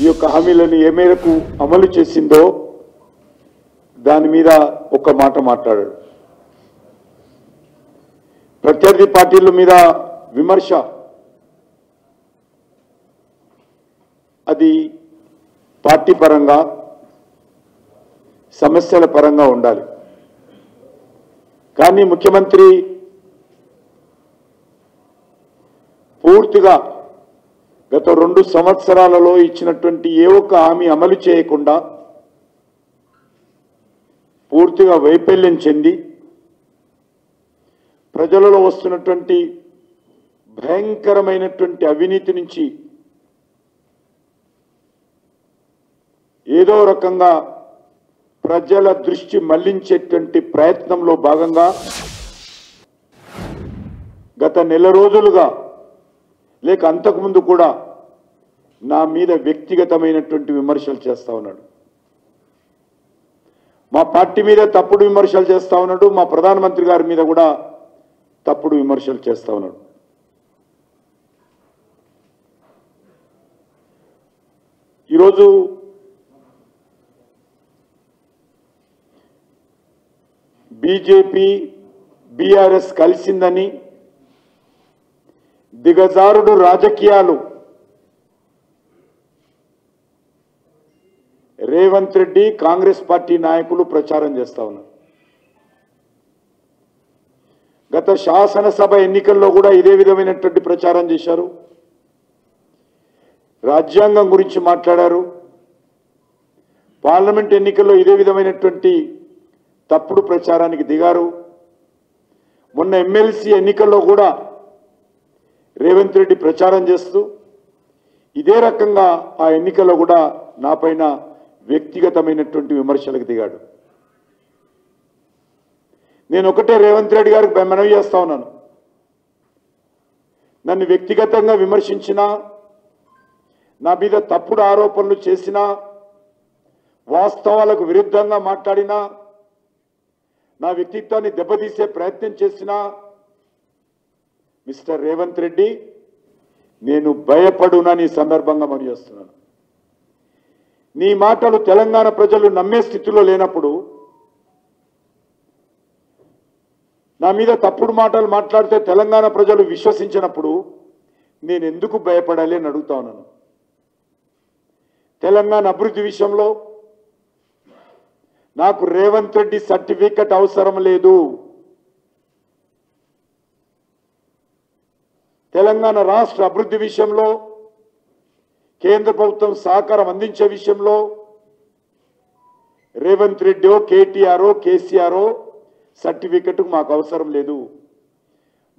ఈ యొక్క హామీలను ఏ మేరకు అమలు చేసిందో దాని మీద ఒక మాట మాట్లాడాడు. ప్రత్యర్థి పార్టీల మీద విమర్శ అది పార్టీ పరంగా సమస్యల పరంగా ఉండాలి. కానీ ముఖ్యమంత్రి పూర్తిగా గత 2 సంవత్సరాలలో ఇచ్చినటువంటి ఏ ఒక్క హామీ అమలు చేయకుండా పూర్తిగా వైఫల్యం చెంది ప్రజలలో వస్తున్నటువంటి భయంకరమైనటువంటి అవినీతి నుంచి ఏదో రకంగా ప్రజల దృష్టి మళ్లించేటువంటి ప్రయత్నంలో భాగంగా గత నెల రోజులుగా లేక అంతకుముందు కూడా నా మీద వ్యక్తిగతమైనటువంటి విమర్శలు చేస్తా ఉన్నాడు. మా పార్టీ మీద తప్పుడు విమర్శలు చేస్తా ఉన్నాడు. మా ప్రధానమంత్రి గారి మీద కూడా తప్పుడు విమర్శలు చేస్తా ఉన్నాడు. ఈరోజు బీజేపీ బీఆర్ఎస్ కలిసిందని దిగజారుడు రాజకీయాలు రేవంత్ రెడ్డి కాంగ్రెస్ పార్టీ నాయకులు ప్రచారం చేస్తా ఉన్నారు. గత శాసనసభ ఎన్నికల్లో కూడా ఇదే విధమైనటువంటి ప్రచారం చేశారు. రాజ్యాంగం గురించి మాట్లాడారు. పార్లమెంట్ ఎన్నికల్లో ఇదే విధమైనటువంటి తప్పుడు ప్రచారానికి దిగారు. మొన్న ఎమ్మెల్సీ ఎన్నికల్లో కూడా రేవంత్ రెడ్డి ప్రచారం చేస్తూ ఇదే రకంగా ఆ ఎన్నికల్లో కూడా నాపైన వ్యక్తిగతమైనటువంటి విమర్శలకు దిగాడు. నేను ఒకటే రేవంత్ రెడ్డి గారికి మనవి చేస్తా ఉన్నాను. నన్ను వ్యక్తిగతంగా విమర్శించినా, నా మీద తప్పుడు ఆరోపణలు చేసినా, వాస్తవాలకు విరుద్ధంగా మాట్లాడినా, నా వ్యక్తిత్వాన్ని దెబ్బతీసే ప్రయత్నం చేసినా మిస్టర్ రేవంత్ రెడ్డి నేను భయపడునని సందర్భంగా మనవి చేస్తున్నాను. నీ మాటలు తెలంగాణ ప్రజలు నమ్మే స్థితిలో లేనప్పుడు, నా మీద తప్పుడు మాటలు మాట్లాడితే తెలంగాణ ప్రజలు విశ్వసించినప్పుడు నేను ఎందుకు భయపడాలి అని అడుగుతా ఉన్నాను. తెలంగాణ అభివృద్ధి విషయంలో నాకు రేవంత్ రెడ్డి సర్టిఫికెట్ అవసరం లేదు. తెలంగాణ రాష్ట్ర అభివృద్ధి విషయంలో కేంద్ర ప్రభుత్వం సహకారం అందించే విషయంలో రేవంత్ రెడ్డి కేటీఆర్ కేసీఆర్ సర్టిఫికెట్ మాకు అవసరం లేదు.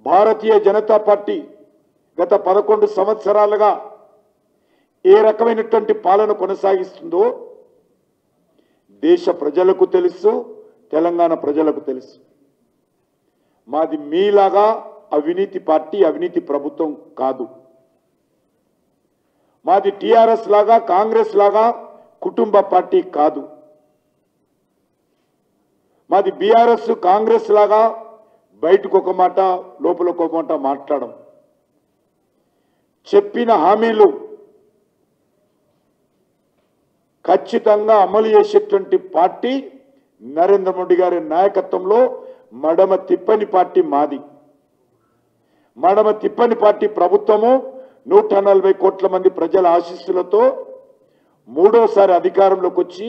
భారతీయ జనతా పార్టీ గత 11 సంవత్సరాలుగా ఏ రకమైనటువంటి పాలన కొనసాగిస్తుందో దేశ ప్రజలకు తెలుసు, తెలంగాణ ప్రజలకు తెలుసు. మాది మీలాగా అవినీతి పార్టీ, అవినీతి ప్రభుత్వం కాదు. మాది టీఆర్ఎస్ లాగా, కాంగ్రెస్ లాగా కుటుంబ పార్టీ కాదు. మాది బీఆర్ఎస్ కాంగ్రెస్ లాగా బయటకు ఒక మాట లోపల ఒక మాట మాట్లాడడం. చెప్పిన హామీలు ఖచ్చితంగా అమలు చేసేటువంటి పార్టీ నరేంద్ర మోడీ గారి నాయకత్వంలో మడమ తిప్పని పార్టీ మాది. మడమ తిప్పని పార్టీ ప్రభుత్వము 140 కోట్ల మంది ప్రజల ఆశీస్సులతో మూడోసారి అధికారంలోకి వచ్చి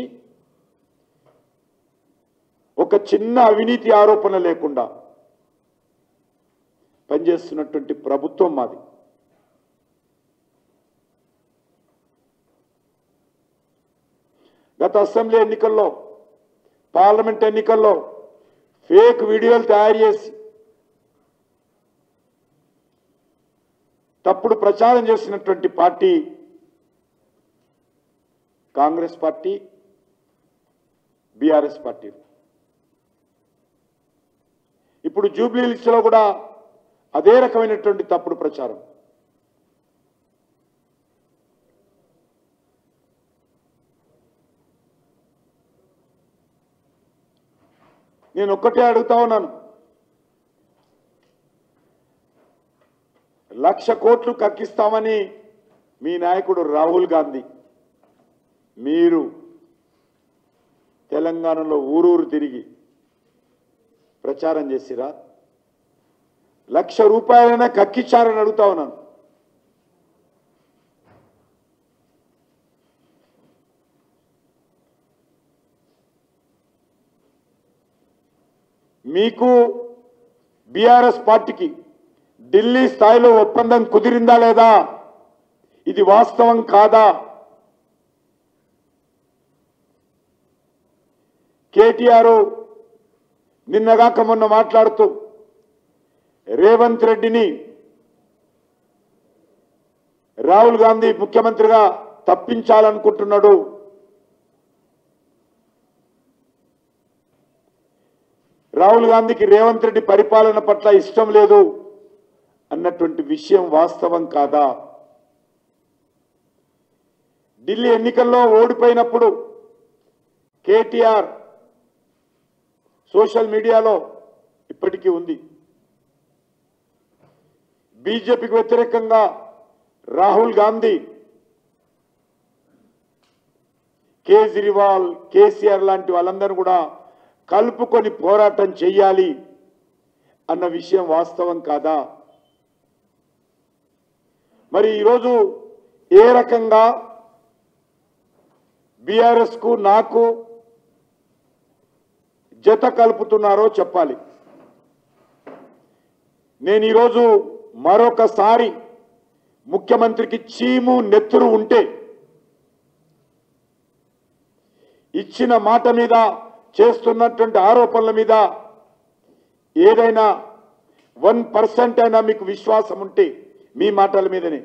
ఒక చిన్న అవినీతి ఆరోపణ లేకుండా పనిచేస్తున్నటువంటి ప్రభుత్వం మాది. గత అసెంబ్లీ ఎన్నికల్లో, పార్లమెంట్ ఎన్నికల్లో ఫేక్ వీడియోలు తయారు చేసి తప్పుడు ప్రచారం చేసినటువంటి party Congress party, BRS party. ఇప్పుడు జూబ్లీ హిల్స్ లో కూడా అదే రకమైనటువంటి తప్పుడు ప్రచారం. నేను ఒక్కటే అడుగుతా ఉన్నాను, 1,00,000 కోట్లు కక్కిస్తామని మీ నాయకుడు రాహుల్ గాంధీ మీరు తెలంగాణలో ఊరూరు తిరిగి ప్రచారం చేసిరా? 1,00,000 రూపాయలైనా కక్కిచ్చారని అడుగుతా ఉన్నాను. మీకు బీఆర్ఎస్ పార్టీకి ఢిల్లీ స్థాయిలో ఒప్పందం కుదిరిందా లేదా? ఇది వాస్తవం కాదా? కేటీఆర్ నిన్నగాక మొన్న మాట్లాడుతూ రేవంత్ రెడ్డిని రాహుల్ గాంధీ ముఖ్యమంత్రిగా తప్పించాలనుకుంటున్నాడు. రాహుల్ గాంధీకి రేవంత్ రెడ్డి పరిపాలన పట్ల ఇష్టం లేదు అన్నటువంటి విషయం వాస్తవం కాదా? ఢిల్లీ ఎన్నికల్లో ఓడిపోయినప్పుడు కేటీఆర్ సోషల్ మీడియాలో ఇప్పటికీ ఉంది, బీజేపీకి వ్యతిరేకంగా రాహుల్ గాంధీ, కేజ్రీవాల్, కేసీఆర్ లాంటి వాళ్ళందరూ కూడా కలుపుకొని పోరాటం చెయ్యాలి అన్న విషయం వాస్తవం కాదా? మరి ఈరోజు ఏ రకంగా బీఆర్ఎస్కు నాకు జత కలుపుతున్నారో చెప్పాలి. నేను ఈరోజు మరొకసారి ముఖ్యమంత్రికి చీము నెత్తురు ఉంటే ఇచ్చిన మాట మీద చేస్తున్నటువంటి ఆరోపణల మీద ఏదైనా 1% అయినా మీకు విశ్వాసం ఉంటే మీ మాటల మీదనే,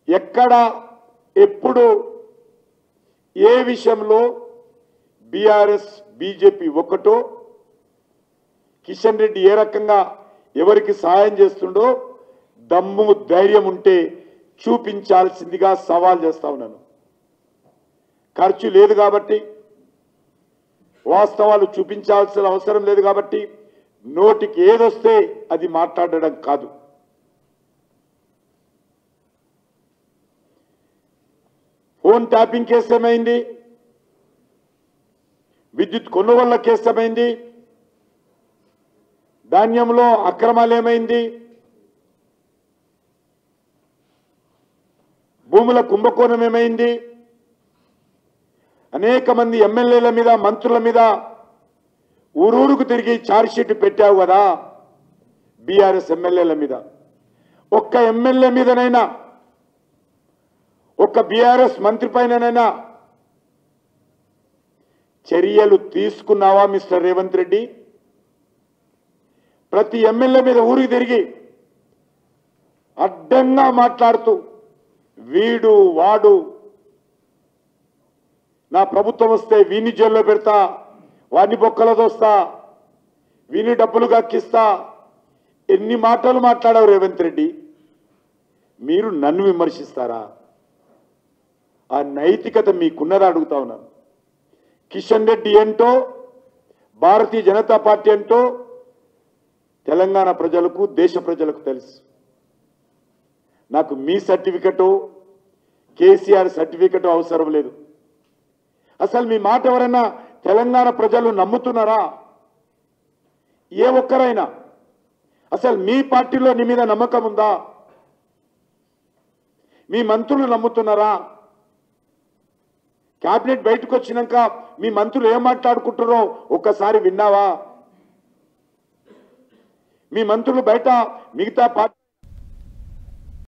ఎక్కడ ఎప్పుడు ఏ విషయంలో బీఆర్ఎస్ బీజేపీ ఒకటో, కిషన్ రెడ్డి ఏ రకంగా ఎవరికి సహాయం చేస్తుండో దమ్ము ధైర్యం ఉంటే చూపించాల్సిందిగా సవాల్ చేస్తా ఉన్నాను. ఖర్చు లేదు కాబట్టి, వాస్తవాలు చూపించాల్సిన అవసరం లేదు కాబట్టి నోటికి ఏదొస్తే అది మాట్లాడడం కాదు. ఫోన్ ట్యాపింగ్ కేసు ఏమైంది? విద్యుత్ కొనుగోళ్ల కేసు ఏమైంది? ధాన్యంలో అక్రమాలు ఏమైంది? భూముల కుంభకోణం ఏమైంది? అనేక మంది ఎమ్మెల్యేల మీద, మంత్రుల మీద ఊరూరుకు తిరిగి ఛార్జ్షీట్ పెట్టావు కదా బీఆర్ఎస్ ఎమ్మెల్యేల మీద. ఒక్క ఎమ్మెల్యే మీదనైనా, ఒక్క బీఆర్ఎస్ మంత్రి పైననైనా చర్యలు తీసుకున్నావా మిస్టర్ రేవంత్ రెడ్డి? ప్రతి ఎమ్మెల్యే మీద ఊరికి తిరిగి అడ్డంగా మాట్లాడుతూ వీడు వాడు, నా ప్రభుత్వం వస్తే వీని జైల్లో పెడతా, వాడిని బొక్కలో దోస్తా, వీని డబ్బులు గక్కిస్తా, ఎన్ని మాటలు మాట్లాడావు రేవంత్ రెడ్డి? మీరు నన్ను విమర్శిస్తారా? ఆ నైతికత మీకున్నదా అడుగుతా ఉన్నాను. కిషన్ రెడ్డి ఏంటో, భారతీయ జనతా పార్టీ ఏంటో తెలంగాణ ప్రజలకు, దేశ ప్రజలకు తెలుసు. నాకు మీ సర్టిఫికెటు, కేసీఆర్ సర్టిఫికెటు అవసరం లేదు. అసలు మీ మాట ఎవరైనా తెలంగాణ ప్రజలు నమ్ముతున్నారా? ఏ ఒక్కరైనా? అసలు మీ పార్టీలో నీ మీద నమ్మకం ఉందా? మీ మంత్రులు నమ్ముతున్నారా? క్యాబినెట్ బయటకు వచ్చినాక మీ మంత్రులు ఏం మాట్లాడుకుంటున్నారో ఒక్కసారి విన్నావా? మీ మంత్రులు బయట మిగతా పార్టీ